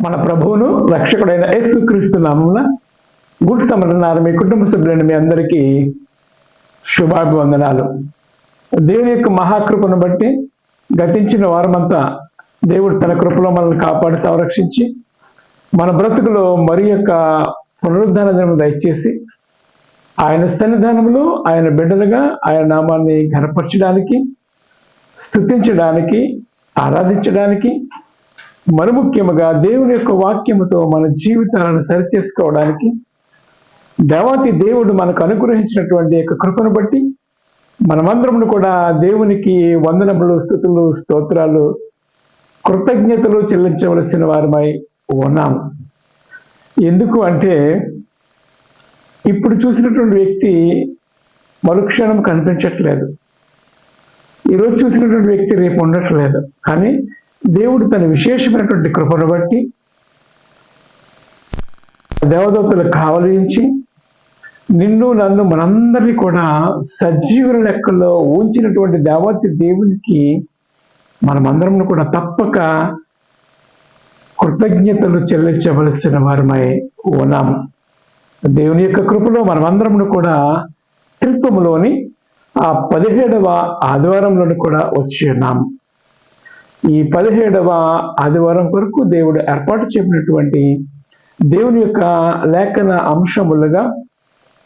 మన ప్రభువును రక్షకుడైన యేసుక్రీస్తు నామమున గుడ్ సమరణ మీ కుటుంబ సభ్యులైన మీ అందరికీ శుభాభివందనాలు. దేవుని యొక్క మహాకృపను బట్టి గతించిన వారమంతా దేవుడు తన కృపలో మనల్ని కాపాడి సంరక్షించి మన బ్రతుకులో మరి యొక్క పునరుద్ధాన దినము దయచేసి ఆయన సన్నిధానంలో ఆయన బిడ్డలుగా ఆయన నామాన్ని ఘనపరచడానికి, స్తుతించడానికి, ఆరాధించడానికి, మరి ముఖ్యముగా దేవుని యొక్క వాక్యముతో మన జీవితాలను సరిచేసుకోవడానికి దేవాతి దేవుడు మనకు అనుగ్రహించినటువంటి యొక్క కృపను బట్టి మనమందరము కూడా దేవునికి వందనములు, స్తుతులు, స్తోత్రాలు, కృతజ్ఞతలు చెల్లించవలసిన వారమై ఉన్నాము. ఎందుకు అంటే ఇప్పుడు చూసినటువంటి వ్యక్తి మరుక్షణం కనిపించట్లేదు, ఈరోజు చూసినటువంటి వ్యక్తి రేపు ఉండట్లేదు. కానీ దేవుడు తన విశేషమైనటువంటి కృపను బట్టి దేవదూతలకు కావలించి నిన్ను నన్ను మనందరినీ కూడా సజీవుల లెక్కలో ఉంచినటువంటి దేవతి దేవునికి మనమందరం కూడా తప్పక కృతజ్ఞతలు చెల్లించవలసిన వారమై ఉన్నాము. దేవుని యొక్క కృపలో మనమందరం కూడా క్రితంలోని ఆ 17వ ఆదివారంలోని కూడా వచ్చి ఉన్నాము. ఈ 17వ ఆదివారం వరకు దేవుడు ఏర్పాటు చేసినటువంటి దేవుని యొక్క లేఖన అంశములుగా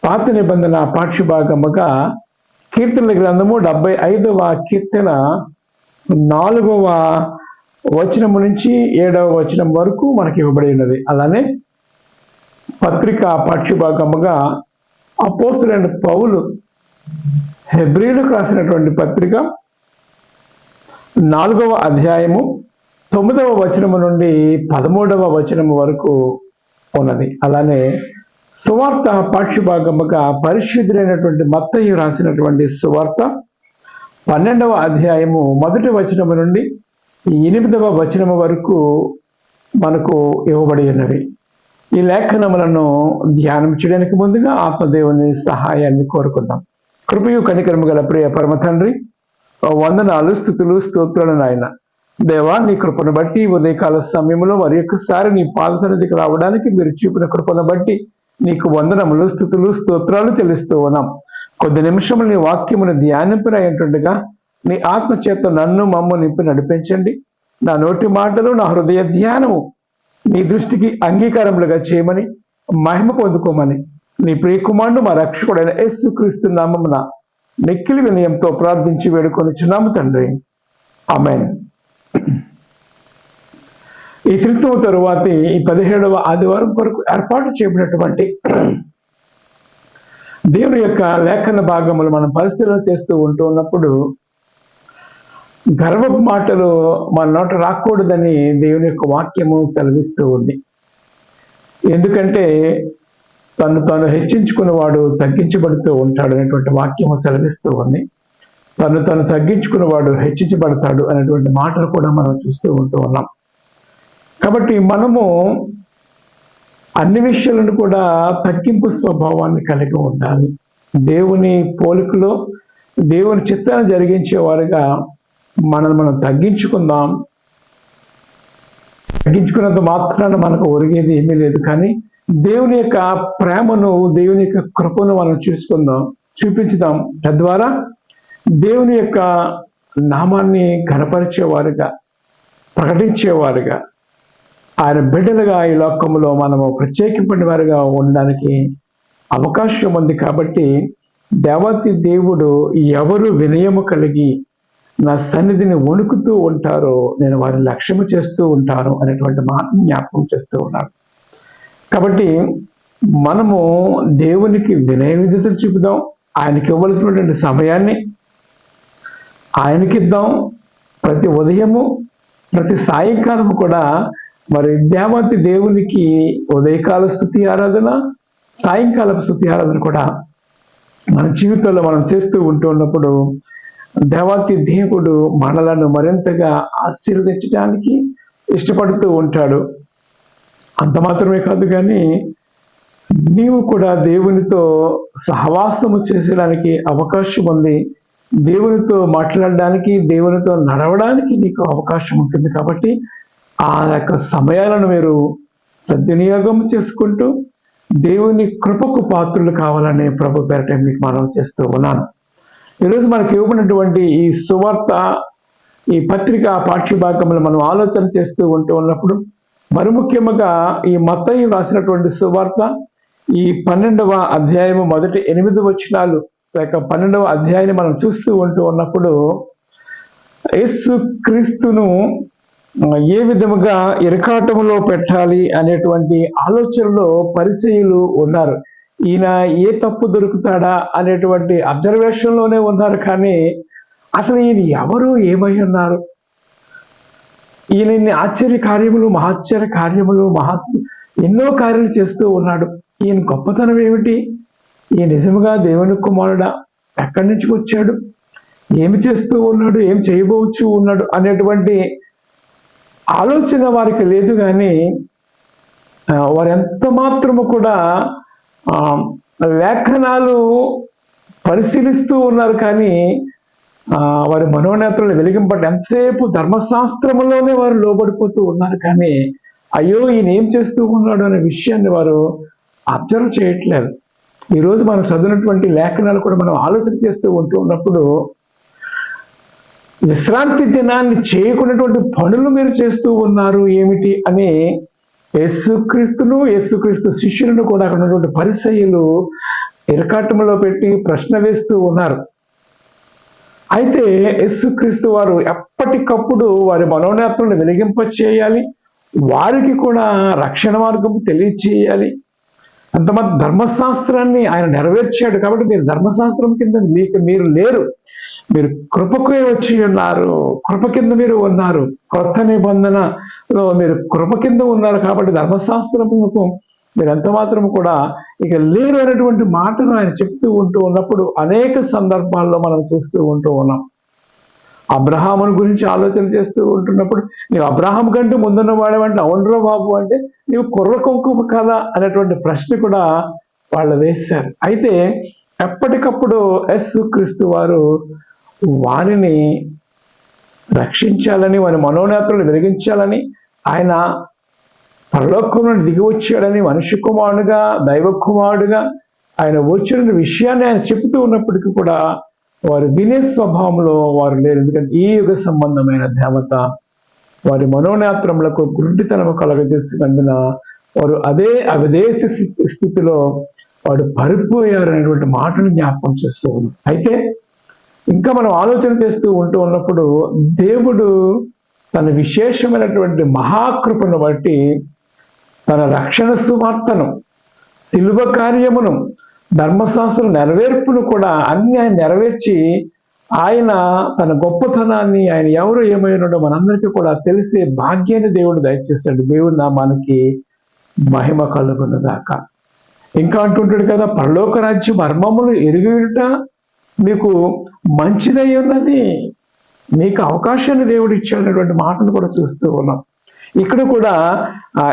పాత నిబంధన పాఠ్యభాగముగా కీర్తనల గ్రంథము 75వ కీర్తన 4వ వచనము నుంచి 7వ వచనం వరకు మనకి ఇవ్వబడి ఉన్నది. అలానే పత్రిక పాఠ్యభాగముగా అపోస్తలుడైన పౌలు హెబ్రీయులకు రాసినటువంటి పత్రిక 4వ అధ్యాయము 9వ వచనము నుండి 13వ వచనము వరకు ఉన్నది. అలానే సువార్త పాఠ్యభాగముగా పరిశుద్ధులైనటువంటి మత్తయి రాసినటువంటి సువార్త 12వ అధ్యాయము 1వ వచనము నుండి 8వ వచనము వరకు మనకు ఇవ్వబడి ఉన్నవి. ఈ లేఖనములను ధ్యానం చేయడానికి ముందుగా ఆత్మదేవుని సహాయాన్ని కోరుకుందాం. కృపయు కనికరము గల ప్రియ పరమ తండ్రి, వందనాలు, స్తుతులు, స్తోత్రాలు నాయన. దేవా, నీ కృపను బట్టి ఉదయకాల సమయంలో మరి ఒక్కసారి నీ పాద సన్నిధికి రావడానికి మీరు చూపిన కృపను బట్టి నీకు వందనములు, స్తుతులు, స్తోత్రాలు చెల్లిస్తూ ఉన్నాం. కొద్ది నిమిషములు నీ వాక్యమును ధ్యానింపినట్టుండగా నీ ఆత్మ చేత నన్ను మమ్ము నింపి నడిపించండి. నా నోటి మాటలు, నా హృదయ ధ్యానము నీ దృష్టికి అంగీకారములుగా చేయమని, మహిమ పొందుకోమని నీ ప్రియకుమారుడు మా రక్షకుడైన యేసుక్రీస్తు నామమున మిక్కిలి వినయంతో ప్రార్థించి వేడుకొనిచున్నాము తండ్రి, ఆమేన్. ఈ త్రిత్వం తరువాత ఈ 17వ ఆదివారం వరకు ఏర్పాటు చేయబడినటువంటి దేవుని యొక్క లేఖన భాగములు మనం పరిశీలన చేస్తూ ఉంటూ ఉన్నప్పుడు గర్వపు మాటలు మన నోట రాకూడదని దేవుని యొక్క వాక్యము సెలవిస్తూ ఉంది. ఎందుకంటే తను హెచ్చించుకున్నవాడు తగ్గించబడుతూ ఉంటాడు అనేటువంటి వాక్యము సెలవిస్తూ ఉంది. తను తగ్గించుకున్నవాడు హెచ్చించబడతాడు అనేటువంటి మాటలు కూడా మనం చూస్తూ ఉంటూ ఉన్నాం. కాబట్టి మనము అన్ని విషయాలను కూడా తగ్గింపు స్వభావాన్ని కలిగి ఉండాలి. దేవుని పోలికలో దేవుని చిత్తాన్ని జరిగించేవారుగా మనం తగ్గించుకుందాం. తగ్గించుకున్నంత మాత్రాన మనకు ఒరిగేది ఏమీ లేదు. కానీ దేవుని యొక్క ప్రేమను, దేవుని యొక్క కృపను మనం చూపించుదాం. తద్వారా దేవుని యొక్క నామాన్ని ఘనపరిచేవారుగా, ప్రకటించేవారుగా, ఆయన బిడ్డలుగా ఈ లోకంలో మనము ప్రత్యేకింపడిన వారుగా ఉండడానికి అవకాశం ఉంది. కాబట్టి దేవతి దేవుడు ఎవరు వినయము కలిగి నా సన్నిధిని వణుకుతూ ఉంటారో నేను వారిని లక్ష్యము చేస్తూ ఉంటాను అనేటువంటి మాటను జ్ఞాపకం చేస్తూ ఉన్నాడు. కాబట్టి మనము దేవునికి వినయ విధేయతలు చూపుదాం. ఆయనకి ఇవ్వవలసినటువంటి సమయాన్ని ఆయనకిద్దాం. ప్రతి ఉదయము, ప్రతి సాయంకాలము కూడా మరి దేవతి దేవునికి ఉదయకాల స్తుతి ఆరాధన, సాయంకాలపు స్తుతి ఆరాధన కూడా మన జీవితంలో మనం చేస్తూ ఉంటూ ఉన్నప్పుడు దేవతి దేవుడు మనలను మరింతగా ఆశీర్వదించడానికి ఇష్టపడుతూ ఉంటాడు. అంత మాత్రమే కాదు, కానీ నీవు కూడా దేవునితో సహవాసము చేసేదానికి అవకాశం ఉంది. దేవునితో మాట్లాడడానికి, దేవునితో నడవడానికి నీకు అవకాశం ఉంటుంది. కాబట్టి ఆ యొక్క సమయాలను మీరు సద్వినియోగం చేసుకుంటూ దేవుని కృపకు పాత్రులు కావాలని ప్రభు పేరట మీకు మనం చేస్తూ ఉన్నాను. ఈరోజు మనకి ఇవ్వబడినటువంటి ఈ సువార్త, ఈ పత్రిక పాఠ్యభాగంలో మనం ఆలోచన చేస్తూ ఉన్నప్పుడు మరి ముఖ్యంగా ఈ మత్తయి రాసినటువంటి సువార్త ఈ 12వ అధ్యాయము మొదటి 8 వచనాలు లేక 12వ అధ్యాయాన్ని మనం చూస్తూ ఉన్నప్పుడు యేసు క్రీస్తును ఏ విధముగా ఇరకాటములో పెట్టాలి అనేటువంటి ఆలోచనలో పరిచయులు ఉన్నారు. ఈయన ఏ తప్పు దొరుకుతాడా అనేటువంటి అబ్జర్వేషన్లోనే ఉన్నారు. కానీ అసలు ఈయన ఎవరు, ఏమై ఉన్నారు, ఈయన ఆశ్చర్య కార్యములు, మహాశ్చర్య కార్యములు, ఎన్నో కార్యాలు చేస్తూ ఉన్నాడు. ఈయన గొప్పతనం ఏమిటి, ఈయన నిజముగా దేవుని కుమారుడా, ఎక్కడి నుంచి వచ్చాడు, ఏమి చేస్తూ ఉన్నాడు, ఏం చేయబోవచ్చు ఉన్నాడు అనేటువంటి ఆలోచన వారికి లేదు. కానీ వారు ఎంత మాత్రము కూడా లేఖనాలు పరిశీలిస్తూ ఉన్నారు. కానీ వారి మనోనేత్రాలు వెలిగింపబడి ఎంతసేపు ధర్మశాస్త్రంలోనే వారు లోబడిపోతూ ఉన్నారు. కానీ అయ్యో ఈయన ఏం చేస్తూ ఉన్నాడు అనే విషయాన్ని వారు అబ్జర్వ్ చేయట్లేదు. ఈరోజు మనం చదివినటువంటి లేఖనాలు కూడా మనం ఆలోచన చేస్తూ ఉన్నప్పుడు విశ్రాంతి దినాన్ని చేయకున్నటువంటి పనులు మీరు చేస్తూ ఉన్నారు ఏమిటి అని యేసుక్రీస్తును, యేసుక్రీస్తు శిష్యులను కూడా అక్కడ ఉన్నటువంటి పరిసయ్యులు ఇరకాటంలో పెట్టి ప్రశ్న వేస్తూ ఉన్నారు. అయితే యేసుక్రీస్తు వారు ఎప్పటికప్పుడు వారి మనోనేత్రాలను వెలిగింప చేయాలి, వారికి కూడా రక్షణ మార్గం తెలియచేయాలి. అంతమంది ధర్మశాస్త్రాన్ని ఆయన నెరవేర్చాడు. కాబట్టి మీరు ధర్మశాస్త్రం కింద మీరు లేరు, మీరు కృపకే వచ్చి ఉన్నారు, కృప కింద మీరు ఉన్నారు. కొత్త నిబంధనలో మీరు కృప కింద ఉన్నారు. కాబట్టి ధర్మశాస్త్రములకు మీరు ఎంత మాత్రం కూడా ఇక లేరు అనేటువంటి మాటను ఆయన చెప్తూ ఉన్నప్పుడు అనేక సందర్భాల్లో మనం చూస్తూ ఉన్నాం. అబ్రహాముని గురించి ఆలోచన చేస్తూ ఉంటున్నప్పుడు నీవు అబ్రహాం కంటే ముందున్న వాడేవంటే అవునరా బాబు అంటే నీవు కుర్ర కుంకుమ కదా అనేటువంటి ప్రశ్న కూడా వాళ్ళు వేశారు. అయితే ఎప్పటికప్పుడు యేసుక్రీస్తు వారు వారిని రక్షించాలని, వారి మనోనేత్రాలు వెలిగించాలని, ఆయన పరలోకంలో దిగి వచ్చాడని, మనిషి కుమారుడుగా, దైవ కుమారుడుగా ఆయన వచ్చిన విషయాన్ని ఆయన చెబుతూ ఉన్నప్పటికీ కూడా వారు వినే స్వభావంలో వారు లేరు. ఎందుకంటే ఈ యుగ సంబంధమైన దేవత వారి మనోనేత్రములకు గుడ్డితనము కలగజేసినందున వారు అదే అవిధేయ స్థితిలో వాడు పరిపోయారు అనేటువంటి మాటను జ్ఞాపకం చేస్తూ ఉన్నారు. అయితే ఇంకా మనం ఆలోచన చేస్తూ ఉన్నప్పుడు దేవుడు తన విశేషమైనటువంటి మహాకృపను బట్టి తన రక్షణ సువార్తను, శిలువ కార్యమును, ధర్మశాస్త్ర నెరవేర్పును కూడా అన్ని ఆయన నెరవేర్చి ఆయన తన గొప్పతనాన్ని, ఆయన ఎవరు ఏమైనాడో మనందరికీ కూడా తెలిసే భాగ్యాన్ని దేవుడు దయచేస్తాడు. దేవుడు నామానికి మహిమ కలుగునుగాక. ఇంకా అంటుంటాడు కదా, పరలోక రాజ్యం మర్మములు ఎరుగుట మీకు మంచిదై ఉన్నది, మీకు అవకాశాన్ని దేవుడు ఇచ్చాడనేటువంటి మాటను కూడా చూస్తూ ఉన్నాం. ఇక్కడ కూడా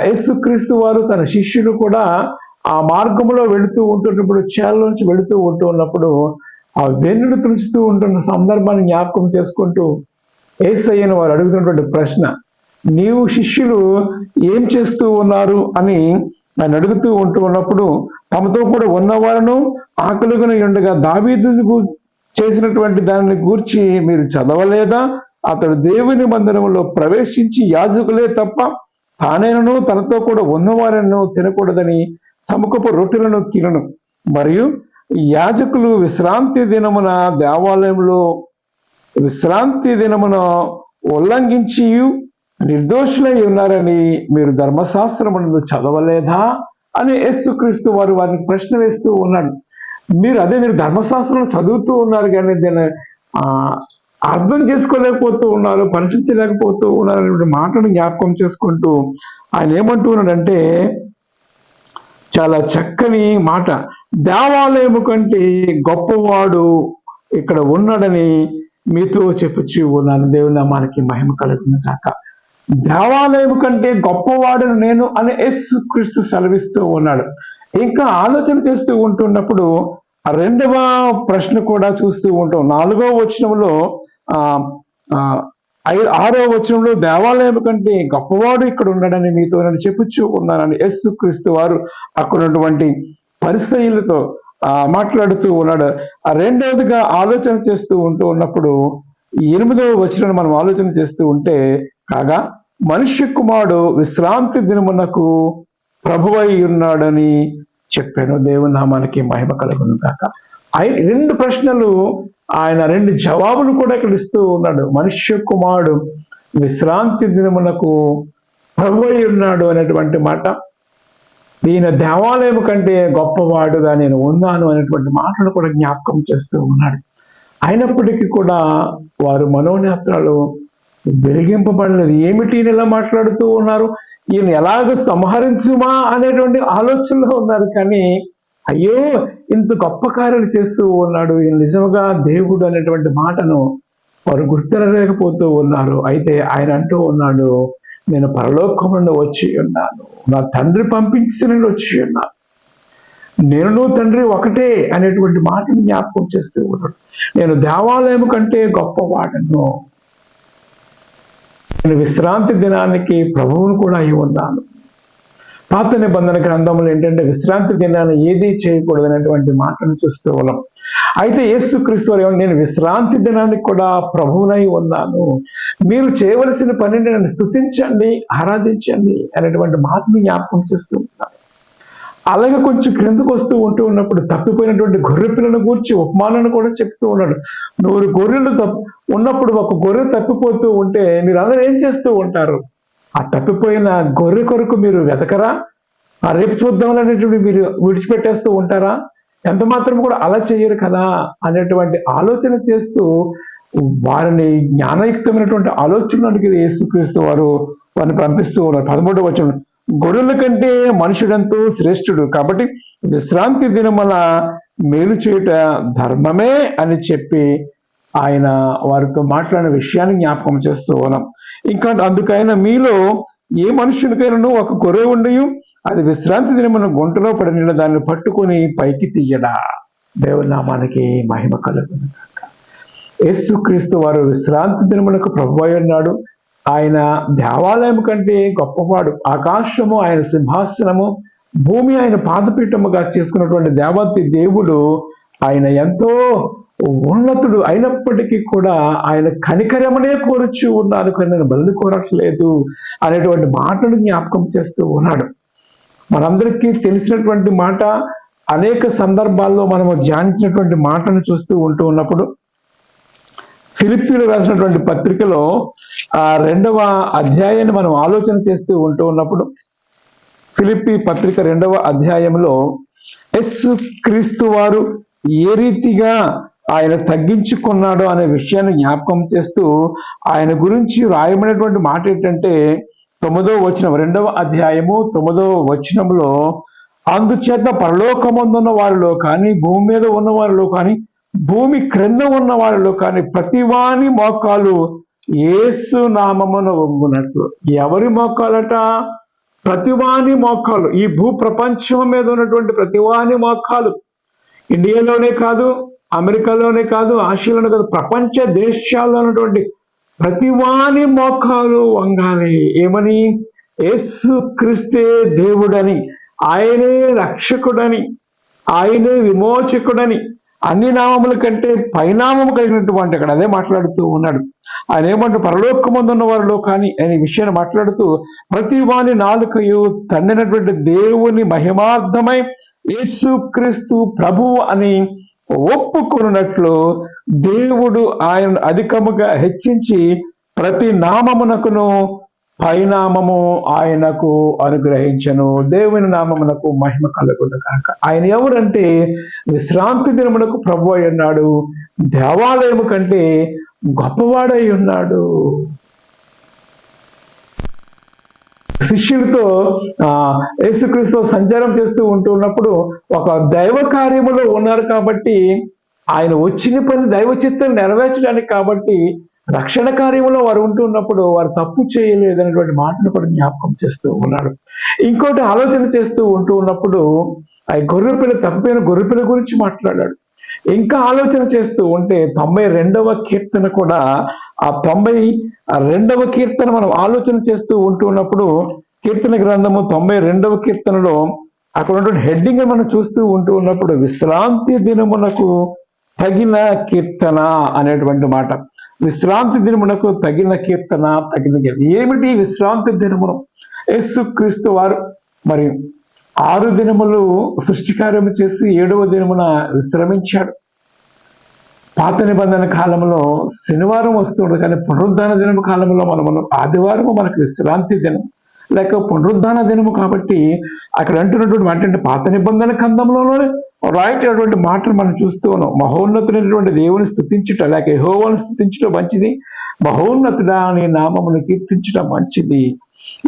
యేసుక్రీస్తు వారు తన శిష్యులు కూడా ఆ మార్గంలో వెళుతూ ఉంటున్నప్పుడు, చేలలోంచి వెళుతూ ఉన్నప్పుడు ఆ వెన్నుడు తుడుచుతూ ఉంటున్న సందర్భాన్ని జ్ఞాపకం చేసుకుంటూ యేసయ్యను వారు అడుగుతున్నటువంటి ప్రశ్న, నీవు శిష్యులు ఏం చేస్తూ ఉన్నారు అని ఆయన అడుగుతూ ఉన్నప్పుడు తమతో కూడా ఉన్నవారును ఆకలిగా ఉండగా దావీదు చేసినటువంటి దానిని గూర్చి మీరు చదవలేదా? అతడు దేవుని మందిరంలో ప్రవేశించి యాజకులే తప్ప తానేనను తనతో కూడా ఉన్నవారను తినకూడదని సముఖపు రొట్టెలను తినను, మరియు యాజకులు విశ్రాంతి దినమున దేవాలయంలో విశ్రాంతి దినమున ఉల్లంఘించి నిర్దోషులై ఉన్నారని మీరు ధర్మశాస్త్రమును చదవలేదా అని యేసుక్రీస్తు వారు వారికి ప్రశ్న వేస్తూ ఉన్నాడు. మీరు ధర్మశాస్త్రం చదువుతూ ఉన్నారు, కానీ దీన్ని అర్థం చేసుకోలేకపోతూ ఉన్నారు, పరిశీలించలేకపోతూ ఉన్నారు అనే మాటను జ్ఞాపకం చేసుకుంటూ ఆయన ఏమంటూ ఉన్నాడంటే, చాలా చక్కని మాట, దేవాలయము కంటే గొప్పవాడు ఇక్కడ ఉన్నాడని మీతో చెప్పుచూ ఉన్నాను. దేవుని నామానికి మహిమ కలుగునుగాక. దేవాలయం కంటే గొప్పవాడును నేను అని యేసుక్రీస్తు సెలవిస్తూ ఉన్నాడు. ఇంకా ఆలోచన చేస్తూ ఉంటున్నప్పుడు రెండవ ప్రశ్న కూడా చూస్తూ ఉంటాం. 4వ వచనంలో 6వ వచనంలో దేవాలయం కంటే గొప్పవాడు ఇక్కడ ఉన్నాడని మీతో నేను చెప్పుచూ ఉన్నానని యేసుక్రీస్తు వారు అక్కడ ఉన్నటువంటి పరిసయ్యులతో మాట్లాడుతూ ఉన్నాడు. రెండవదిగా ఆలోచన చేస్తూ ఉన్నప్పుడు 8వ వచనం మనం ఆలోచన చేస్తూ ఉంటే, కాగా మనుష్య కుమారుడు విశ్రాంతి దినమునకు ప్రభువై ఉన్నాడని చెప్పాను. దేవుని నామానికి మహిమ కలుగును గాక. 2 ప్రశ్నలు ఆయన 2 జవాబులు కూడా ఇక్కడ ఇస్తూ ఉన్నాడు. మనుష్య కుమారుడు విశ్రాంతి దినమునకు ప్రభువై ఉన్నాడు అనేటువంటి మాట, ఈయన దేవాలయం కంటే గొప్పవాడుగా నేను ఉన్నాను అనేటువంటి మాటలు కూడా జ్ఞాపకం చేస్తూ ఉన్నాడు. అయినప్పటికీ కూడా వారు మనోనేత్రాలు వెలిగింపబడలేదు. ఏమిటి ఇలా మాట్లాడుతూ ఉన్నారు, ఈయన ఎలాగ సంహరించుమా అనేటువంటి ఆలోచనలో ఉన్నారు. కానీ అయ్యో ఇంత గొప్ప కార్యాలు చేస్తూ ఉన్నాడు, ఈయన నిజంగా దేవుడు అనేటువంటి మాటను వారు గుర్తిరలేకపోతూ ఉన్నారు. అయితే ఆయన అంటూ ఉన్నాడు, నేను పరలోకం నుండి వచ్చి ఉన్నాను, నా తండ్రి పంపించిన వచ్చి ఉన్నాను, నేను తండ్రి ఒకటే అనేటువంటి మాటను జ్ఞాపకం చేస్తూ ఉన్నాడు. నేను దేవాలయం కంటే గొప్పవాడను, నేను విశ్రాంతి దినానికి ప్రభువును కూడా అయి ఉన్నాను. పాత నిబంధన గ్రంథంలో ఏంటంటే విశ్రాంతి దినాన్ని ఏదీ చేయకూడదు అనేటువంటి మాటను చూస్తూ ఉన్నాం. అయితే యేసుక్రీస్తు వారు నేను విశ్రాంతి దినానికి కూడా ప్రభువునై ఉన్నాను, మీరు చేయవలసిన పనిని నన్ను స్తుతించండి, ఆరాధించండి అనేటువంటి మాటను జ్ఞాపకం చేస్తూ ఉన్నాను. అలాగే కొంచెం క్రిందకు వస్తూ ఉన్నప్పుడు తప్పిపోయినటువంటి గొర్రె పిల్లను గూర్చి ఉపమానాన్ని కూడా చెప్తూ ఉన్నాడు. 100 గొర్రెలు ఉన్నప్పుడు ఒక గొర్రె తప్పిపోతూ ఉంటే మీరు అందరూ ఏం చేస్తూ ఉంటారు? ఆ తప్పిపోయిన గొర్రె కొరకు మీరు వెతకరా? రేపు చూద్దాం అనేటువంటి మీరు విడిచిపెట్టేస్తూ ఉంటారా? ఎంత మాత్రం కూడా అలా చేయరు కదా అనేటువంటి ఆలోచన చేస్తూ వారిని జ్ఞానయుక్తమైనటువంటి ఆలోచనకి యేసుక్రీస్తు వారు వారిని పంపిస్తూ ఉన్నారు. 13వ వచనం, గొర్రెల కంటే మనుషుడంతో శ్రేష్ఠుడు కాబట్టి విశ్రాంతి దినముల మేలు చేయుట ధర్మమే అని చెప్పి ఆయన వారితో మాట్లాడిన విషయాన్ని జ్ఞాపకం చేస్తూ ఉన్నాం. ఇంకా అందుకైనా మీలో ఏ మనుషునికైనా ఒక గొర్రె ఉండి అది విశ్రాంతి దినమున గుంటలో పడిన దాన్ని పట్టుకొని పైకి తీయడా? దేవుని నామానికి మహిమ కలుగును గాక. యేసుక్రీస్తు వారు విశ్రాంతి దినమునకు ప్రభువై ఉన్నాడు. ఆయన దేవాలయం కంటే గొప్పవాడు. ఆకాశము ఆయన సింహాసనము, భూమి ఆయన పాదపీఠముగా చేసుకున్నటువంటి దేవతి దేవుడు ఆయన ఎంతో ఉన్నతుడు అయినప్పటికీ కూడా ఆయన కనికరమనే కోరుచు ఉన్నాను, కానీ నేను బలి కోరట్లేదు అనేటువంటి మాటను జ్ఞాపకం చేస్తూ ఉన్నాడు. మనందరికీ తెలిసినటువంటి మాట, అనేక సందర్భాల్లో మనము ధ్యానించినటువంటి మాటను చూస్తూ ఉన్నప్పుడు ఫిలిప్పీలు రాసినటువంటి పత్రికలో 2వ అధ్యాయాన్ని మనం ఆలోచన చేస్తూ ఉన్నప్పుడు ఫిలిప్పీ పత్రిక 2వ అధ్యాయంలో యేసుక్రీస్తు వారు ఏ రీతిగా ఆయన తగ్గించుకున్నాడో అనే విషయాన్ని జ్ఞాపకం చేస్తూ ఆయన గురించి రాయబడినటువంటి మాట ఏంటంటే 9వ వచనం, 2వ అధ్యాయము 9వ వచనంలో, అందుచేత పరలోకమందున్న వారిలో కానీ భూమి మీద ఉన్న వారిలో కానీ భూమి క్రింద ఉన్న వారిలో కానీ ప్రతివాని మోకాలు యేసు నామమున వంగునట్లు. ఎవరి మోకాలట? ప్రతివాని మోకాలు. ఈ భూ ప్రపంచం మీద ఉన్నటువంటి ప్రతివాని మోకాలు, ఇండియాలోనే కాదు, అమెరికాలోనే కాదు, ఆసియాలోనే కాదు, ప్రపంచ దేశాల్లో ఉన్నటువంటి ప్రతివాని మోకాలు వంగాలి. ఏమని? యేసు క్రీస్తే దేవుడని, ఆయనే రక్షకుడని, ఆయనే విమోచకుడని, అన్ని నామముల కంటే పైనామము కలిగినటువంటి, అక్కడ అదే మాట్లాడుతూ ఉన్నాడు. ఆయన ఏమంటారు? పరలోకమందున్న వారిలో కానీ అనే విషయాన్ని మాట్లాడుతూ ప్రతి వాని నాలుకయు తండ్రినటువంటి దేవుని మహిమార్థమై యేసుక్రీస్తు ప్రభువు అని ఒప్పుకొనున్నట్లు దేవుడు ఆయన అధికముగా హెచ్చించి ప్రతి నామమునకును పైనామము ఆయనకు అనుగ్రహించను. దేవుని నామమునకు మహిమ కలుగును గాక. ఆయన ఎవరంటే విశ్రాంతి దినమునకు ప్రభువు అయి ఉన్నాడు, దేవాలయము కంటే గొప్పవాడై ఉన్నాడు. శిష్యులతో యేసుక్రీస్తు సంచారం చేస్తూ ఉన్నప్పుడు ఒక దైవ కార్యములో ఉన్నారు కాబట్టి, ఆయన వచ్చిన పని దైవ చిత్తం నెరవేర్చడానికి కాబట్టి రక్షణ కార్యంలో వారు ఉంటున్నప్పుడు వారు తప్పు చేయలేదనేటువంటి మాటను కూడా జ్ఞాపకం చేస్తూ ఉన్నాడు. ఇంకోటి ఆలోచన చేస్తూ ఉన్నప్పుడు ఆ గొర్రెపిల్ల, తప్పిపోయిన గొర్రెపిల్ల గురించి మాట్లాడాడు. ఇంకా ఆలోచన చేస్తూ ఉంటే 92వ కీర్తన కూడా ఆ 92వ కీర్తన మనం ఆలోచన చేస్తూ ఉంటున్నప్పుడు, కీర్తన గ్రంథము 92వ కీర్తనలో అక్కడ ఉన్నటువంటి హెడ్డింగ్ మనం చూస్తూ ఉన్నప్పుడు విశ్రాంతి దినమునకు తగిన కీర్తన అనేటువంటి మాట. విశ్రాంతి దినమునకు తగిన కీర్తన, తగిన కీర్తన. ఏమిటి విశ్రాంతి దినమును? యేసుక్రీస్తు వారు మరి 6 దినములు సృష్టికార్యము చేసి 7వ దినమున విశ్రమించాడు. పాత నిబంధన కాలంలో శనివారం వస్తుంది, కానీ పునరుద్ధాన దినము కాలంలో మనం ఆదివారము మనకు విశ్రాంతి దినం లేక పునరుద్ధాన దినము. కాబట్టి అక్కడ అంటున్నటువంటి మాట అంటే పాత నిబంధన గ్రంథంలోనే రాయించినటువంటి మాటలు మనం చూస్తూ ఉన్నాం. మహోన్నతుడైనటువంటి దేవుని స్తుతించుట లేక యెహోవాను స్తుతించుట మంచిది, మహోన్నతుడా నీ నామమును కీర్తించుట మంచిది.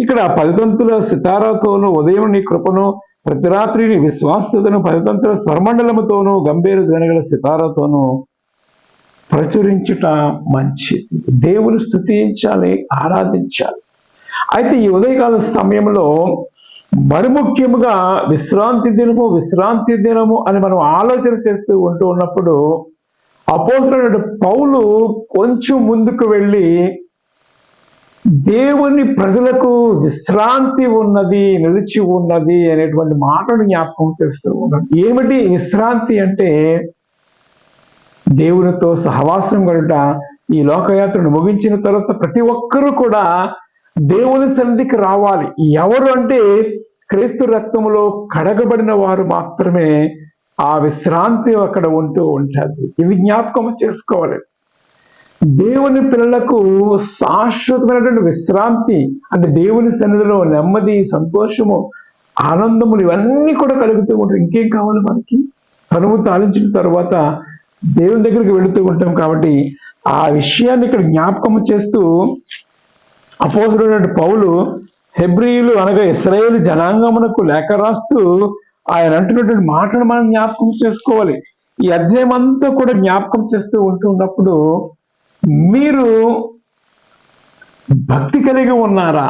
ఇక్కడ 10 తంతుల సితారాతోను ఉదయం నీ కృపను, ప్రతి రాత్రి నీ విశ్వాసతను 10 తంతుల స్వరమండలముతోను గంభీర ధ్వనిగల సితారాతోను ప్రచురించుట మంచిది. దేవుని స్తుతించాలి, ఆరాధించాలి. అయితే ఈ ఉదయకాల సమయంలో మరి ముఖ్యముగా విశ్రాంతి దినము అని మనం ఆలోచన చేస్తూ ఉన్నప్పుడు అపోస్తలుడైన పౌలు కొంచెం ముందుకు వెళ్ళి దేవుని ప్రజలకు విశ్రాంతి ఉన్నది, నిలిచి ఉన్నది అనేటువంటి మాటను జ్ఞాపకం చేస్తూ ఉన్నాడు. ఏమిటి విశ్రాంతి అంటే? దేవునితో సహవాసం గడుట. ఈ లోకయాత్రను ముగించిన తర్వాత ప్రతి ఒక్కరూ కూడా దేవుని సన్నిధికి రావాలి. ఎవరు అంటే క్రీస్తు రక్తములో కడగబడిన వారు మాత్రమే ఆ విశ్రాంతి అక్కడ ఉంటూ ఉంటుంది. ఇది జ్ఞాపకం చేసుకోవాలి. దేవుని పిల్లలకు శాశ్వతమైనటువంటి విశ్రాంతి అంటే దేవుని సన్నిధిలో నెమ్మది, సంతోషము, ఆనందములు ఇవన్నీ కూడా కలుగుతూ ఉంటాయి. ఇంకేం కావాలి మనకి? తనువు తాలించిన తర్వాత దేవుని దగ్గరికి వెళుతూ ఉంటాం. కాబట్టి ఆ విషయాన్ని ఇక్కడ జ్ఞాపకం చేస్తూ అపోస్తలుడైన పౌలు హెబ్రీయులు అనగా ఇశ్రాయేలు జనాంగమునకు లేఖ రాస్తూ ఆయన అంటున్నటువంటి మాటను మనం జ్ఞాపకం చేసుకోవాలి. ఈ అధ్యాయం అంతా కూడా జ్ఞాపకం చేస్తూ ఉంటున్నప్పుడు మీరు భక్తి కలిగి ఉన్నారా?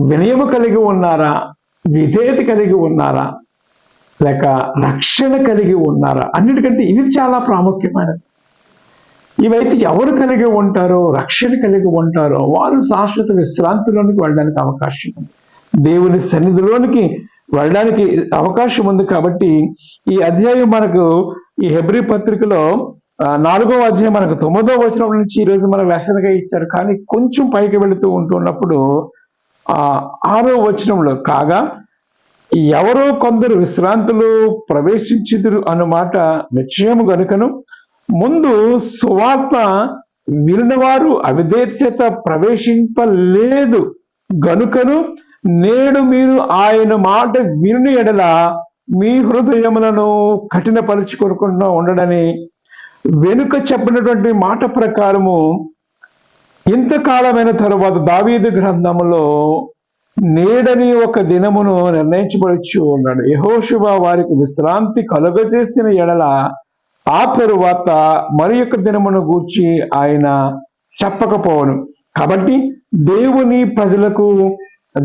వినయము కలిగి ఉన్నారా? విధేయత కలిగి ఉన్నారా? లేక రక్షణ కలిగి ఉన్నారా? అన్నిటికంటే ఇది చాలా ప్రాముఖ్యమైనది. ఇవైతే ఎవరు కలిగి ఉంటారో, రక్షణ కలిగి ఉంటారో వారు శాశ్వత విశ్రాంతిలోనికి వెళ్ళడానికి అవకాశం ఉంది. దేవుని సన్నిధిలోనికి వెళ్ళడానికి అవకాశం ఉంది. కాబట్టి ఈ అధ్యాయం మనకు ఈ హెబ్రీ పత్రికలో 4వ అధ్యాయం మనకు 9వ వచనం నుంచి ఈరోజు మనకు లెసన్గా ఇచ్చారు. కానీ కొంచెం పైకి వెళుతూ ఉంటున్నప్పుడు 6వ వచనంలో కాగా ఎవరో కొందరు విశ్రాంతిలో ప్రవేశించుదురు అన్నమాట నిశ్చయము గనుకను ముందు సువార్త వినినవారు అవిధేయత చేత ప్రవేశింపలేదు గనుకను నేడు మీరు ఆయన మాట విని ఎడల మీ హృదయములను కఠినపరుచుకోకుండా ఉండడని వెనుక చెప్పినటువంటి మాట ప్రకారము ఇంతకాలమైన తరువాత దావీదు గ్రంథములో నేడని ఒక దినమును నిర్ణయించబడుచు ఉన్నాడు. యెహోషువ వారికి విశ్రాంతి కలుగజేసిన ఎడల ఆ తరువాత మరి యొక్క దినమును గూర్చి ఆయన చెప్పకపోవను. కాబట్టి దేవుని ప్రజలకు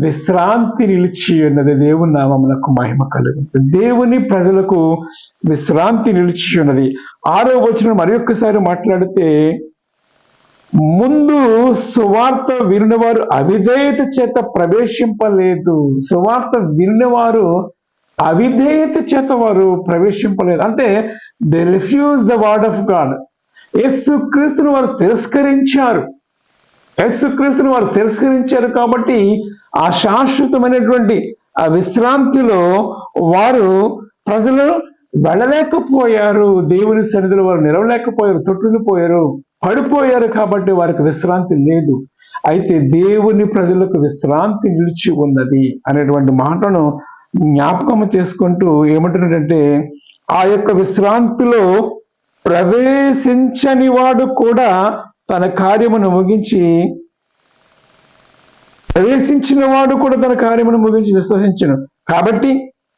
విశ్రాంతి నిలిచి ఉన్నది. దేవుని నామమునకు మహిమ కలుగుతుంది. దేవుని ప్రజలకు విశ్రాంతి నిలిచి ఉన్నది. 6వ వచనం మరి ఒక్కసారి మాట్లాడితే ముందు సువార్త వినినవారు అవిధేయత చేత ప్రవేశింపలేదు. సువార్త వినినవారు అవిధేయత చేత వారు ప్రవేశింపలేదు. అంటే they refuse the word of God. యేసుక్రీస్తును వారు తిరస్కరించారు. యేసుక్రీస్తును వారు తిరస్కరించారు కాబట్టి ఆ శాశ్వతమైనటువంటి ఆ విశ్రాంతిలో వారు ప్రజలు వెళ్ళలేకపోయారు. దేవుని సన్నిధిలో వారు నిలవలేకపోయారు, తొట్టుకుపోయారు, పడిపోయారు. కాబట్టి వారికి విశ్రాంతి లేదు. అయితే దేవుని ప్రజలకు విశ్రాంతి నిలిచి ఉన్నది అనేటువంటి మాటను జ్ఞాపకం చేసుకుంటూ ఏమంటున్నాడంటే ఆ యొక్క విశ్రాంతిలో ప్రవేశించని వాడు కూడా తన కార్యమును ముగించి ప్రవేశించిన వాడు కూడా తన కార్యమును ముగించి విశ్వసించను. కాబట్టి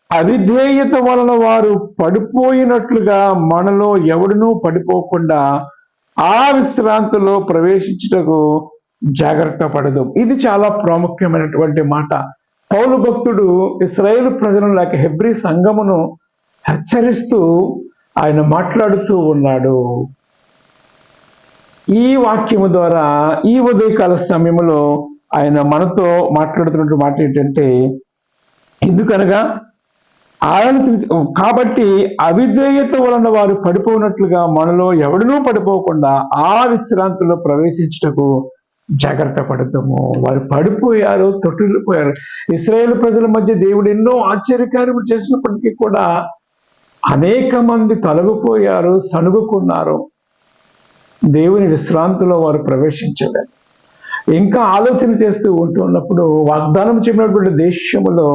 అవిధేయత వలన వారు పడిపోయినట్లుగా మనలో ఎవడునూ పడిపోకుండా ఆ విశ్రాంతిలో ప్రవేశించుటకు జాగ్రత్త పడదు. ఇది చాలా ప్రాముఖ్యమైనటువంటి మాట. పౌలు భక్తుడు ఇశ్రాయేలు ప్రజలను లేక హెబ్రీ సంఘమును హెచ్చరిస్తూ ఆయన మాట్లాడుతూ ఉన్నాడు. ఈ వాక్యము ద్వారా ఈ ఉదయకాల సమయంలో ఆయన మనతో మాట్లాడుతున్న మాట ఏంటంటే, ఎందుకనగా కాబట్టి అవిధేయత వలన వారు పడిపోయినట్లుగా మనలో ఎవడనూ పడిపోకుండా ఆ విశ్రాంతిలో ప్రవేశించుటకు జాగ్రత్త పడతాము. వారు పడిపోయారు, తొట్టిల్లిపోయారు. ఇశ్రాయేలు ప్రజల మధ్య దేవుడు ఎన్నో ఆశ్చర్యకార్యములు చేసినప్పటికీ కూడా అనేక మంది తొలగిపోయారు, సణుగుకున్నారు. దేవుని విశ్రాంతిలో వారు ప్రవేశించలేదు. ఇంకా ఆలోచన చేస్తూ ఉంటున్నప్పుడు వాగ్దానం చెప్పినటువంటి దేశములో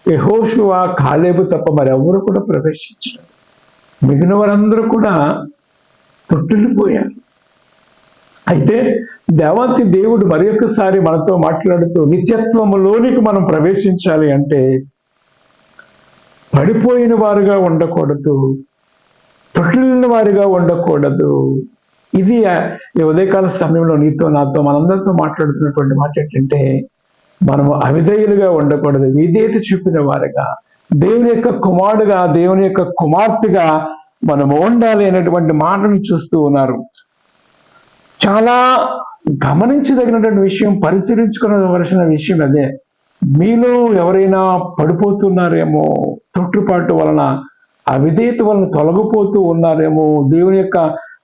యెహోషువ, కాలేబు తప్ప మరెవరు కూడా ప్రవేశించలేదు. మిగిలిన వారందరూ కూడా తొట్టిల్లిపోయారు. అయితే దేవాతి దేవుడు మరి ఒక్కసారి మనతో మాట్లాడుతూ నిత్యత్వములోనికి మనం ప్రవేశించాలి అంటే పడిపోయిన వారుగా ఉండకూడదు, తొట్టిల్లిన వారిగా ఉండకూడదు. ఇది ఈ ఉదయకాల సమయంలో నీతో నాతో మనందరితో మాట్లాడుతున్నటువంటి మాట ఏంటంటే, మనము అవిధేయులుగా ఉండకూడదు, విధేయత చూపిన వారుగా, దేవుని యొక్క కుమారుడుగా, దేవుని యొక్క కుమార్తెగా మనము ఉండాలి అనేటువంటి మాటను చూస్తూ ఉన్నారు. చాలా గమనించదగినటువంటి విషయం, పరిశీలించుకోవలసిన విషయం అదే. మీలో ఎవరైనా పడిపోతున్నారేమో, తొట్టుపాటు వలన, అవిధేయత వలన తొలగిపోతూ ఉన్నారేమో, దేవుని యొక్క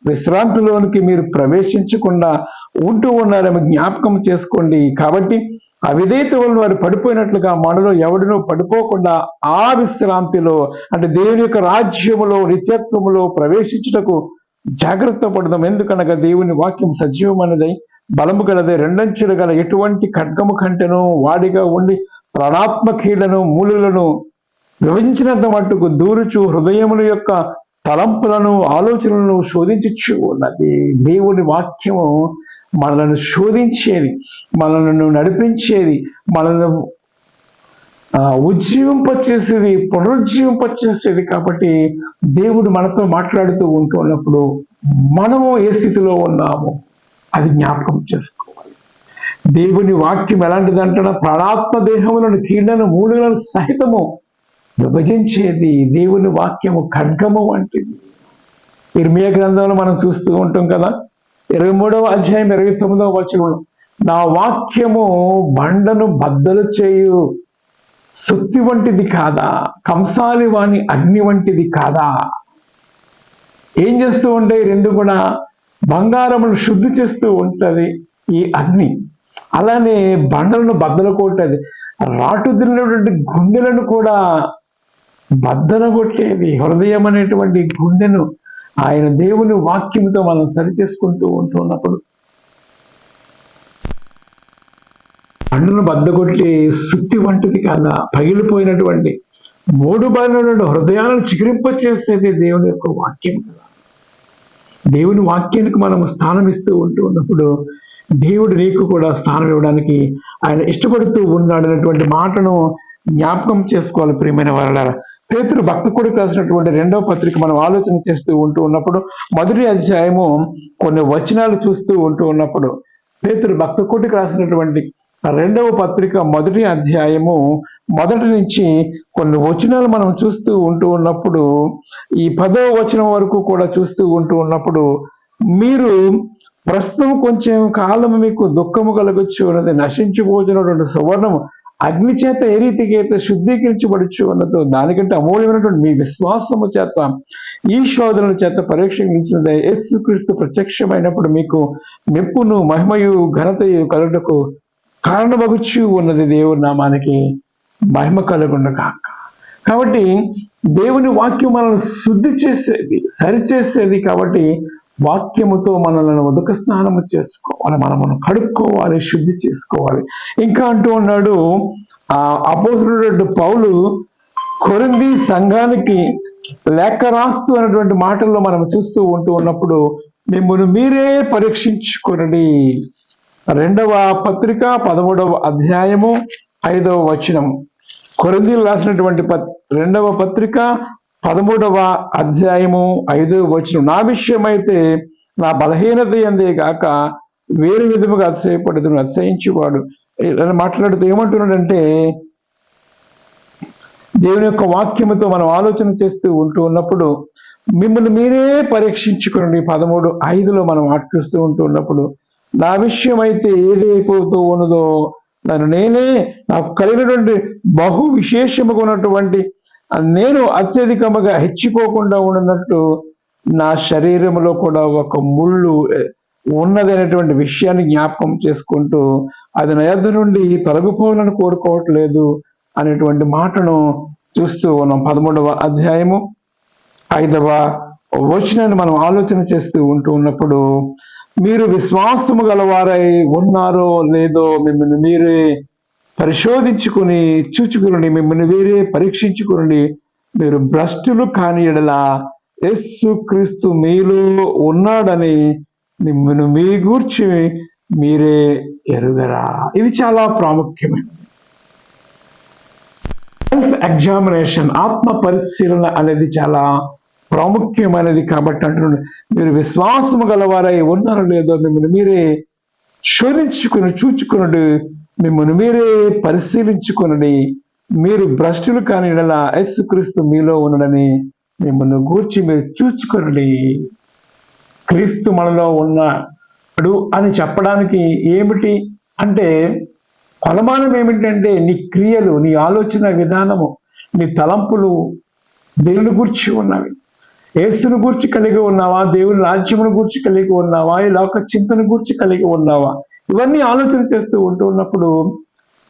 విశ్రాంతిలోనికి మీరు ప్రవేశించకుండా ఉంటూ ఉన్నారేమో జ్ఞాపకం చేసుకోండి. కాబట్టి అవిధేయత వలన వారు పడిపోయినట్లుగా మనలో ఎవడినో పడిపోకుండా ఆ విశ్రాంతిలో, అంటే దేవుని యొక్క రాజ్యములో, నిత్యత్వములో ప్రవేశించుటకు జాగ్రత్త పడదాం. ఎందుకనగా దేవుని వాక్యం సజీవమైనదై బలము గలదే, రెండంచులు గల ఎటువంటి ఖడ్గము కంటెను వాడిగా ఉండి ప్రాణాత్మకీలను మూలులను విభజించినంత మట్టుకు దూరుచు హృదయముల యొక్క తలంపులను ఆలోచనలను శోధించచ్చు ఉన్నది. దేవుని వాక్యము మనలను శోధించేది, మనలను నడిపించేది, మనల్ని ఉజ్జీవింపచేసేది, పునరుజ్జీవింపచేసేది. కాబట్టి దేవుడు మనతో మాట్లాడుతూ ఉంటున్నప్పుడు మనము ఏ స్థితిలో ఉన్నాము అది జ్ఞాపకం చేసుకోవాలి. దేవుని వాక్యం ఎలాంటిదంటే ప్రాణాత్మ దేహములను, కీళ్లను, మూలులను సహితము విభజించేది. దేవుని వాక్యము ఖడ్గము వంటిది. ఇర్మియా గ్రంథంలో మనం చూస్తూ ఉంటాం కదా, 23వ అధ్యాయం 29వ వచనంలో, నా వాక్యము బండను బద్దలు చేయు సుత్తి వంటిది కాదా, కంసాలి వాని అగ్ని వంటిది కాదా. ఏం చేస్తూ ఉంటాయి? రెండు కూడా బంగారమును శుద్ధి చేస్తూ ఉంటది ఈ అగ్ని. అలానే బండలను బద్దలు కొట్టేది, రాటుదిలినటువంటి గుండెలను కూడా బద్దలు కొట్టేది. హృదయం అనేటువంటి గుండెను ఆయన దేవుని వాక్యంతో మనం సరిచేసుకుంటూ ఉంటున్నప్పుడు బండను బద్దగొట్టి సుత్తి వంటిది కాదా, పగిలిపోయినటువంటి మూడు బయలునటువంటి హృదయాలను చిగురింపచేసేది దేవుని యొక్క వాక్యం కదా. దేవుని వాక్యానికి మనం స్థానం ఇస్తూ ఉన్నప్పుడు దేవుడు నీకు కూడా స్థానం ఇవ్వడానికి ఆయన ఇష్టపడుతూ ఉన్నాడు అనేటువంటి మాటను జ్ఞాపకం చేసుకోవాలి. ప్రియమైన వారలారా, పేతురు భక్తుడికి రాసినటువంటి 2వ పత్రిక మనం ఆలోచన చేస్తూ ఉన్నప్పుడు 1వ అధ్యాయము కొన్ని వచనాలు చూస్తూ ఉన్నప్పుడు, పేతురు భక్తుడికి రాసినటువంటి 2వ పత్రిక 1వ అధ్యాయము 1 నుంచి కొన్ని వచనాలు మనం చూస్తూ ఉన్నప్పుడు, ఈ 10వ వచనం వరకు కూడా చూస్తూ ఉన్నప్పుడు, మీరు ప్రస్తుతం కొంచెం కాలం మీకు దుఃఖము కలగొచ్చు అన్నది, నశించిపోతున్నటువంటి సువర్ణము అగ్ని చేత ఏ రీతికి అయితే శుద్ధీకరించబడచ్చు అన్నదో, దానికంటే అమూల్యమైనటువంటి మీ విశ్వాసము చేత ఈ శోధనల చేత పరీక్షించినది యేసుక్రీస్తు ప్రత్యక్షమైనప్పుడు మీకు మెప్పును, మహిమయు, ఘనతయు కలుగుటకు కారణమగుచు ఉన్నది. దేవుని నామానికి మహిమ కలుగును కాక. కాబట్టి దేవుని వాక్యం మనల్ని శుద్ధి చేసేది, సరిచేసేది. కాబట్టి వాక్యముతో మనల్ని ఉదక స్నానము చేసుకోవాలి, మనము కడుక్కోవాలి, శుద్ధి చేసుకోవాలి. ఇంకా అంటూ ఉన్నాడు అపోస్తలుడైన పౌలు కొరింథీ సంఘానికి లేఖ రాస్తూ అనేటువంటి మాటల్లో మనం చూస్తూ ఉన్నప్పుడు, మిమ్మల్ని మీరే పరీక్షించుకొనండి. 2వ పత్రిక 13వ అధ్యాయము 5వ వచనం. కొరింథీయులకు రాసినటువంటి 2వ పత్రిక 13వ అధ్యాయము 5వ వచనం. నా విషయమైతే నా బలహీనత యందే గాక వేరు విధముగా అతిశయపడదు, అతిశయించువాడు మాట్లాడుతూ ఏమంటున్నాడంటే, దేవుని యొక్క వాక్యముతో మనం ఆలోచన చేస్తూ ఉన్నప్పుడు మిమ్మల్ని మీరే పరీక్షించుకోండి. 13:5 మనం చూస్తూ ఉంటున్నప్పుడు, నా విషయం అయితే ఏది అయిపోతూ ఉన్నదో నన్ను నేనే నాకు కలిగినటువంటి బహు విశేషముగా ఉన్నటువంటి నేను అత్యధికముగా హెచ్చిపోకుండా ఉన్నట్టు నా శరీరంలో కూడా ఒక ముళ్ళు ఉన్నదనేటువంటి విషయాన్ని జ్ఞాపకం చేసుకుంటూ అది నా యొద్ద నుండి తొలగిపోవాలని కోరుకోవట్లేదు అనేటువంటి మాటను చూస్తూ ఉన్నాం. 13వ అధ్యాయము 5వ వచనాన్ని మనం ఆలోచన చేస్తూ ఉన్నప్పుడు, మీరు విశ్వాసము గలవారై ఉన్నారో లేదో మిమ్మల్ని మీరే పరిశోధించుకుని చూచుకుని మిమ్మల్ని మీరే పరీక్షించుకుని మీరు భ్రష్టులు కాని ఎడల యేసు క్రీస్తు మీలో ఉన్నాడని మిమ్మల్ని మీ గూర్చి మీరే ఎరుగరా. ఇది చాలా ప్రాముఖ్యమైనది. సెల్ఫ్ ఎగ్జామినేషన్, ఆత్మ పరిశీలన అనేది చాలా ప్రాముఖ్యమైనది. కాబట్టి అంటున్నాడు, మీరు విశ్వాసము గలవారై ఉన్నారో లేదో మిమ్మల్ని మీరే శోధించుకుని చూచుకుని మిమ్మల్ని మీరే పరిశీలించుకుని మీరు భ్రష్టులు కాని ఎడల యేసుక్రీస్తు మీలో ఉన్నడని మిమ్మల్ని గూర్చి మీరు చూచుకుని. క్రీస్తు మనలో ఉన్నాడు అని చెప్పడానికి ఏమిటి అంటే కొలమానం ఏమిటంటే నీ క్రియలు, నీ ఆలోచన విధానము, నీ తలంపులు దేవుని గూర్చి ఉన్నవి. యేసును గూర్చి కలిగి ఉన్నావా? దేవుని రాజ్యమును గూర్చి కలిగి ఉన్నావా? ఈ లోక చింతను గూర్చి కలిగి ఉన్నావా? ఇవన్నీ ఆలోచన చేస్తూ ఉంటున్నప్పుడు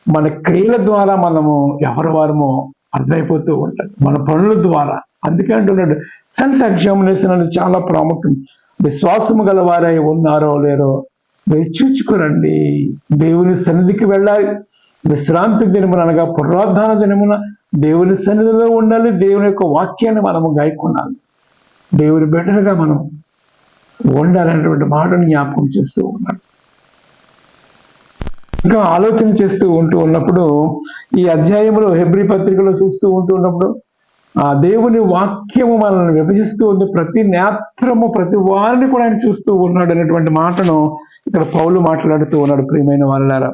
మన క్రియల ద్వారా మనము ఎవరి వారమో అర్థమైపోతూ ఉంటుంది, మన పనుల ద్వారా. అందుకే అంటున్నాడు సెల్ఫ్ ఎగ్జామినేషన్ అనేది చాలా ప్రాముఖ్యం. విశ్వాసము గలవారై ఉన్నారో లేరో మీరు చూచుకోరండి. దేవుని సన్నిధికి వెళ్ళాలి. విశ్రాంతి దినమున అనగా పునరుద్ధాన దినమున దేవుని సన్నిధిలో ఉండాలి. దేవుని యొక్క వాక్యాన్ని మనము గాయకున్నాలి. దేవుని బిడ్డలుగా మనం ఉండాలనేటువంటి మాటను జ్ఞాపకం చేస్తూ ఉన్నాడు. ఇంకా ఆలోచన చేస్తూ ఉన్నప్పుడు ఈ అధ్యాయంలో హెబ్రీ పత్రికలో చూస్తూ ఉన్నప్పుడు ఆ దేవుని వాక్యము మనల్ని విభజిస్తూ ఉంది. ప్రతి నేత్రము, ప్రతి వారిని కూడా ఆయన చూస్తూ ఉన్నాడు అనేటువంటి మాటను ఇక్కడ పౌలు మాట్లాడుతూ ఉన్నాడు. ప్రియమైన వాళ్ళారా,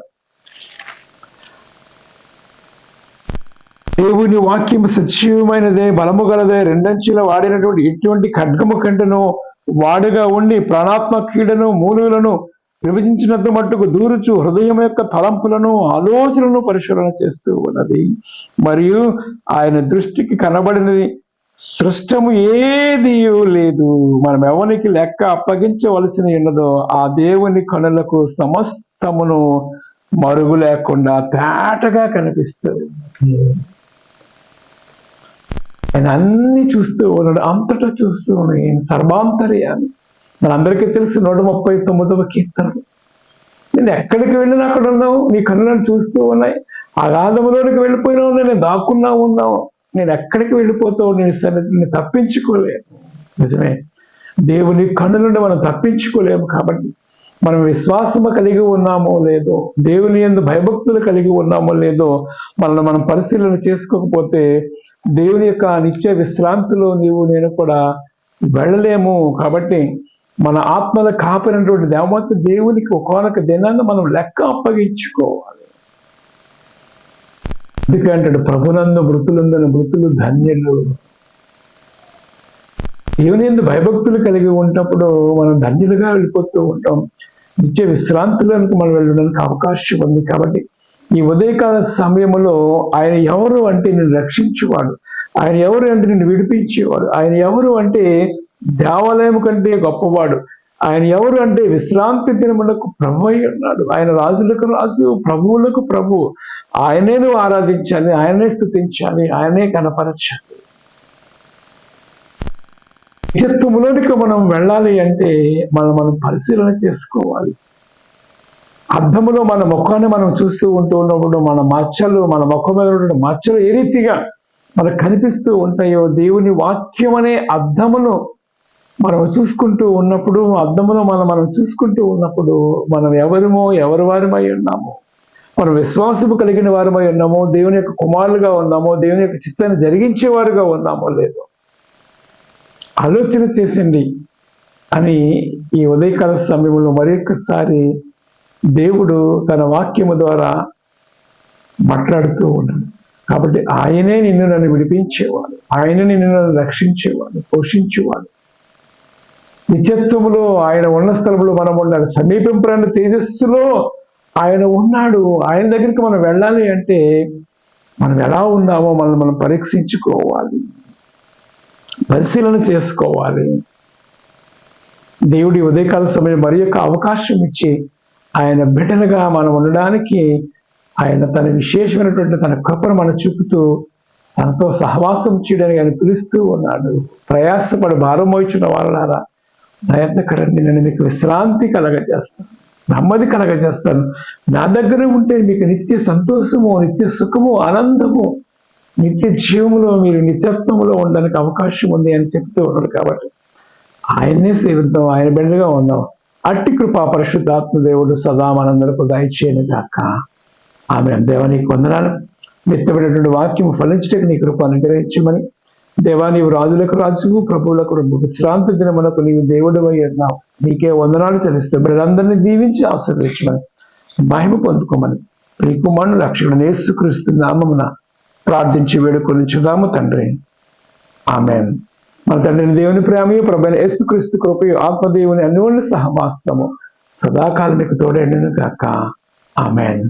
దేవుని వాక్యము సజీవమైనదే, బలము గలదే, రెండంచుల వాడినటువంటి ఎటువంటి ఖడ్గము కంటను వాడుగా ఉండి ప్రాణాత్మ కీడను మూలులను విభజించినంత మట్టుకు దూరుచు హృదయం యొక్క తలంపులను ఆలోచనలను పరిశీలన చేస్తూ ఉన్నది. మరియు ఆయన దృష్టికి కనబడినది సృష్టము ఏది లేదు. మనం ఎవరికి లెక్క అప్పగించవలసిన ఉన్నదో ఆ దేవుని కనులకు సమస్తమును మరుగు లేకుండా తేటగా కనిపిస్తుంది. ఆయన అన్ని చూస్తూ ఉన్నాడు, అంతటా చూస్తూ ఉన్నాడు. ఆయన సర్వాంతర్యామి. మనందరికీ తెలుసు 139వ కీర్తన. నేను ఎక్కడికి వెళ్ళినా అక్కడ ఉన్నావు, నీ కన్నులను చూస్తూ ఉన్నాయి. అగాధములోనికి వెళ్ళిపోయినావు, నేను దాక్కున్నా ఉన్నావు. నేను ఎక్కడికి వెళ్ళిపోతావు, నేను తప్పించుకోలేను. నిజమే, దేవుని కన్నుల నుండి మనం తప్పించుకోలేము. కాబట్టి మనం విశ్వాసము కలిగి ఉన్నామో లేదో, దేవుని యందు భయభక్తులు కలిగి ఉన్నామో లేదో మనం పరిశీలన చేసుకోకపోతే దేవుని యొక్క నిత్య విశ్రాంతిలో నేను కూడా వెళ్ళలేము. కాబట్టి మన ఆత్మల కాపినటువంటి దేవత దేవునికి ఒకనొక దినాన్ని మనం లెక్క అప్పగించుకోవాలి. ఎందుకంటాడు, ప్రభునందు మృతులందరూ మృతులు ధన్యులు. దేవుని యందు భయభక్తులు కలిగి ఉన్నప్పుడు మనం ధన్యులుగా వెళ్ళిపోతూ ఉంటాం. నిత్య విశ్రాంతిలోనికి మనం వెళ్ళడానికి అవకాశం ఉంది. కాబట్టి ఈ ఉదయకాల సమయంలో ఆయన ఎవరు అంటే నిన్ను రక్షించేవాడు, ఆయన ఎవరు అంటే నిన్ను విడిపించేవాడు, ఆయన ఎవరు అంటే దేవాలయం కంటే గొప్పవాడు, ఆయన ఎవరు అంటే విశ్రాంతి దినములకు ప్రభు అయి ఉన్నాడు. ఆయన రాజులకు రాజు, ప్రభువులకు ప్రభు. ఆయనే నువ్వు ఆరాధించాలి, ఆయనే స్తుతించాలి, ఆయనే కనపరచాలి. నిత్యత్వములోనికి మనం వెళ్ళాలి అంటే మనం పరిశీలన చేసుకోవాలి. అద్దములో మన ముఖాన్ని మనం చూస్తూ ఉన్నప్పుడు మన మచ్చలు, మన ముఖం మీద ఉన్న మచ్చలు ఏ రీతిగా మనకు కనిపిస్తూ ఉంటాయో, దేవుని వాక్యం అనే అద్దమును మనం చూసుకుంటూ ఉన్నప్పుడు, అద్దములో మనం చూసుకుంటూ ఉన్నప్పుడు మనం ఎవరి వారమై ఉన్నామో, మనం విశ్వాసము కలిగిన వారమై ఉన్నామో, దేవుని యొక్క కుమారులుగా ఉన్నామో, దేవుని యొక్క చిత్తాన్ని జరిగించేవారుగా ఉన్నామో లేదో ఆలోచన చేసింది అని ఈ ఉదయకాల సమయంలో మరొకసారి దేవుడు తన వాక్యము ద్వారా మాట్లాడుతూ ఉన్నాడు. కాబట్టి ఆయనే నిన్ను నన్ను విడిపించేవాడు, ఆయన నిన్ను నన్ను రక్షించేవాడు, పోషించేవాడు. నిత్యత్వములో ఆయన ఉన్న స్థలంలో మనం ఉండాలి. సమీపింపరాని తేజస్సులో ఆయన ఉన్నాడు. ఆయన దగ్గరికి మనం వెళ్ళాలి అంటే మనం ఎలా ఉన్నామో మనం పరీక్షించుకోవాలి, పరిశీలన చేసుకోవాలి. దేవుడి ఉదయకాల సమయం మరి యొక్క అవకాశం ఇచ్చి ఆయన బిడ్డలుగా మనం ఉండడానికి ఆయన తన విశేషమైనటువంటి తన కృపను మనం చూపుతూ తనతో సహవాసం చేయడానికి ఆయన పిలుస్తూ ఉన్నాడు. ప్రయాసపడి భారం మోయించిన వాళ్ళారా ప్రయత్నకరండి, నేను మీకు విశ్రాంతి కలగజేస్తాను, నెమ్మది కలగజేస్తాను. నా దగ్గర ఉంటే మీకు నిత్య సంతోషము, నిత్య సుఖము, ఆనందము, నిత్య జీవములో మీరు నిత్యత్వంలో ఉండడానికి అవకాశం ఉంది అని చెప్తూ ఉన్నాడు. కాబట్టి ఆయన్నే సేవిద్దాం, ఆయన బిడ్డగా ఉందాం. అట్టి కృపా పరిశుద్ధాత్మ దేవుడు సదా మనందరకు దయచేయను గాక. ఆమె దేవానికి వందనాలు. నిత్యమైనటువంటి వాక్యము ఫలించడానికి నీ కృప అనుగ్రహించమని, దేవా నీవు రాజులకు రాజువు, ప్రభువులకు ప్రభు, విశ్రాంతి దినమునకు నీవు దేవుడివై ఉన్నావు. నీకే వందనాలు చెల్లిస్తూ బిడ్డలందరినీ దీవించి ఆశీర్వదించమని, మహిమ పొందుకోమని ప్రియ కుమారుని రక్షకుడు యేసుక్రీస్తు నామమున ప్రార్థించి వేడుకొనిచున్నాము తండ్రి. ఆమేన్. మన తండ్రిని దేవుని ప్రేమయు ప్రభువైన యేసుక్రీస్తు కృపయు ఆత్మదేవుని అన్యోన్య సహవాసము సదాకాలం మీకు తోడైండును గాక. ఆమేన్.